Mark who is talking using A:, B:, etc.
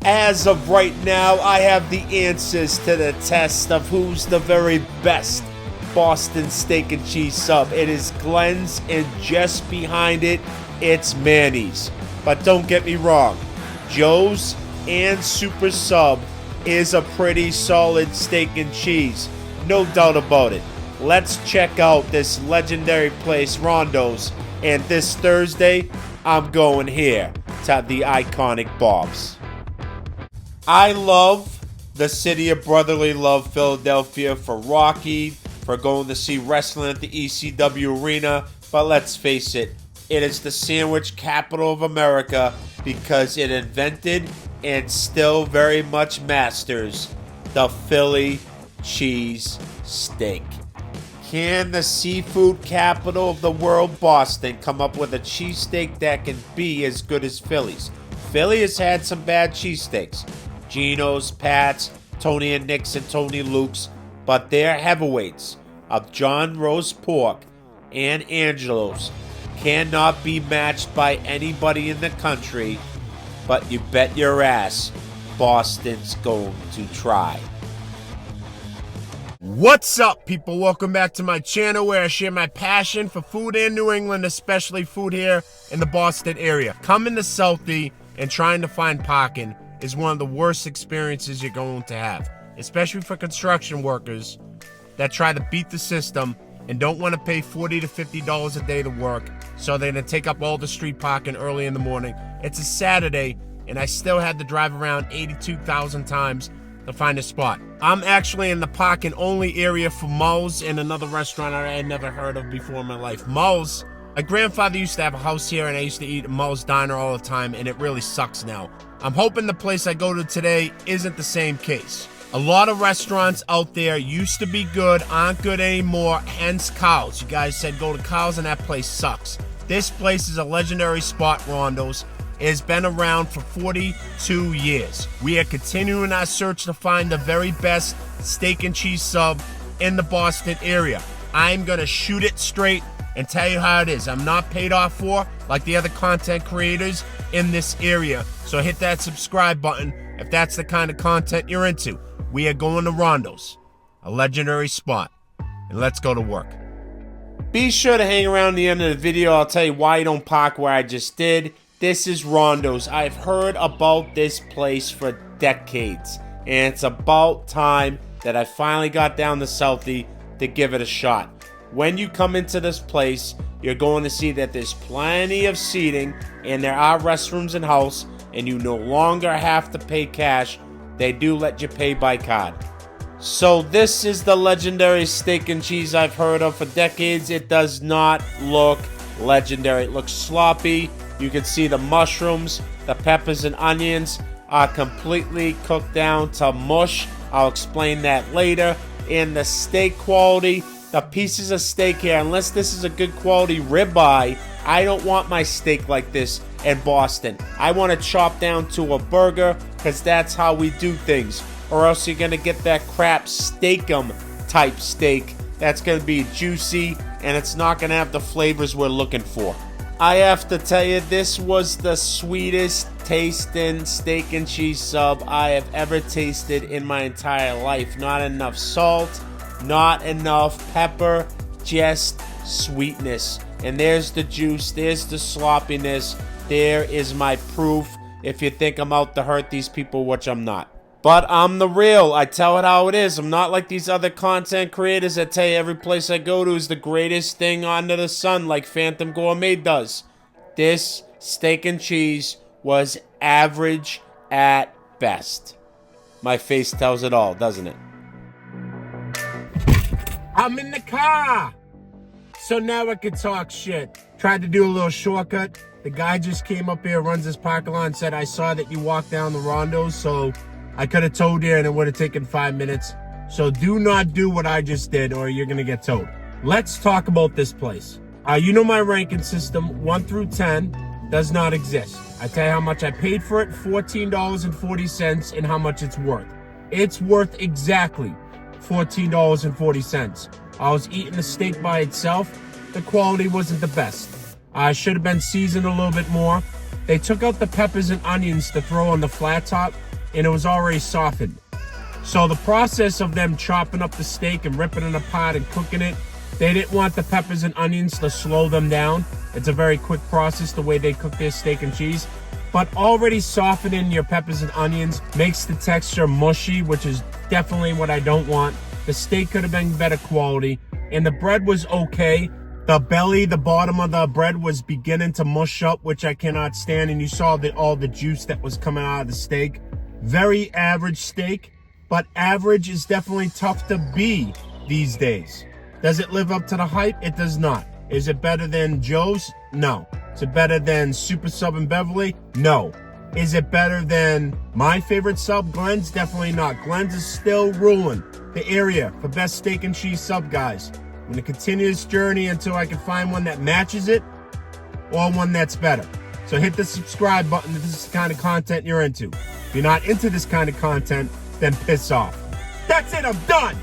A: As of right now, I have the answers to the test of who's the very best Boston steak and cheese sub. It is Glenn's, and just behind it, it's Manny's. But don't get me wrong, Joe's and Super Sub is a pretty solid steak and cheese. No doubt about it. Let's check out this legendary place, Rondo's. And this Thursday, I'm going here to the iconic Bob's. I love the city of brotherly love, Philadelphia, for Rocky, for going to see wrestling at the ECW arena. But let's face it, it is the sandwich capital of America because it invented and still very much masters the Philly cheesesteak. Can the seafood capital of the world, Boston, come up with a cheesesteak that can be as good as Philly's? Philly has had some bad cheesesteaks. Geno's, Pat's, Tony and Nick's, and Tony Luke's, but their heavyweights of John Roast Pork and Angelo's cannot be matched by anybody in the country, but you bet your ass Boston's going to try. What's up, people? Welcome back to my channel where I share my passion for food in New England, especially food here in the Boston area. Coming to Southy and trying to find parking is one of the worst experiences you're going to have, especially for construction workers that try to beat the system and don't want to pay $40 to $50 a day to work, so they're going to take up all the street parking early in the morning. It's a Saturday, and I still had to drive around 82,000 times to find a spot. I'm actually in the parking only area for Moe's and another restaurant I had never heard of before in my life. Moe's, my grandfather used to have a house here, and I used to eat at Moe's Diner all the time, and it really sucks now. I'm hoping the place I go to today isn't the same case. A lot of restaurants out there used to be good, aren't good anymore, hence Carl's. You guys said go to Carl's, and that place sucks. This place is a legendary spot, Rondo's. It has been around for 42 years. We are continuing our search to find the very best steak and cheese sub in the Boston area. I'm gonna shoot it straight and tell you how it is. I'm not paid off for like the other content creators in this area. So hit that subscribe button if that's the kind of content you're into. We are going to Rondo's, a legendary spot, and let's go to work. Be sure to hang around the end of the video. I'll tell you why you don't park where I just did. This is Rondo's. I've heard about this place for decades, and it's about time that I finally got down to Southy to give it a shot. When you come into this place, you're going to see that there's plenty of seating, and there are restrooms in-house, and you no longer have to pay cash. They do let you pay by card. So this is the legendary steak and cheese I've heard of for decades. It does not look legendary. It looks sloppy. You can see the mushrooms, the peppers and onions are completely cooked down to mush. I'll explain that later. And the steak quality, the pieces of steak here, unless this is a good quality ribeye, I don't want my steak like this in Boston. I want to chop down to a burger because that's how we do things. Or else you're going to get that crap steakum type steak that's going to be juicy and it's not going to have the flavors we're looking for. I have to tell you, this was the sweetest tasting steak and cheese sub I have ever tasted in my entire life. Not enough salt, not enough pepper, just sweetness. And there's the juice, there's the sloppiness, there is my proof if you think I'm out to hurt these people, which I'm not. But I'm the real. I tell it how it is. I'm not like these other content creators that tell you every place I go to is the greatest thing under the sun like Phantom Gourmet does. This steak and cheese was average at best. My face tells it all, doesn't it? I'm in the car! So now I can talk shit. Tried to do a little shortcut. The guy just came up here, runs this parking lot, and said, I saw that you walked down the Rondo's, so I could have towed you and it would have taken 5 minutes. So do not do what I just did or you're going to get towed. Let's talk about this place. You know my ranking system, 1 through 10, does not exist. I tell you how much I paid for it, $14.40, and how much it's worth. It's worth exactly $14.40. I was eating the steak by itself. The quality wasn't the best. I should have been seasoned a little bit more. They took out the peppers and onions to throw on the flat top. and it was already softened. So the process of them chopping up the steak and ripping it apart and cooking it, they didn't want the peppers and onions to slow them down. It's a very quick process the way they cook their steak and cheese. But already softening your peppers and onions makes the texture mushy, which is definitely what I don't want. The steak could have been better quality, and the bread was okay. The belly, the bottom of the bread was beginning to mush up, which I cannot stand, and you saw all the juice that was coming out of the steak. Very average steak, but average is definitely tough to be these days. Does it live up to the hype? It does not. Is it better than Joe's? No. Is it better than Super Sub in Beverly? No. Is it better than my favorite sub, Glenn's? Definitely not. Glenn's is still ruling the area for best steak and cheese sub, guys. I'm going to continue this journey until I can find one that matches it or one that's better. So hit the subscribe button if this is the kind of content you're into. If you're not into this kind of content, then piss off. That's it, I'm done!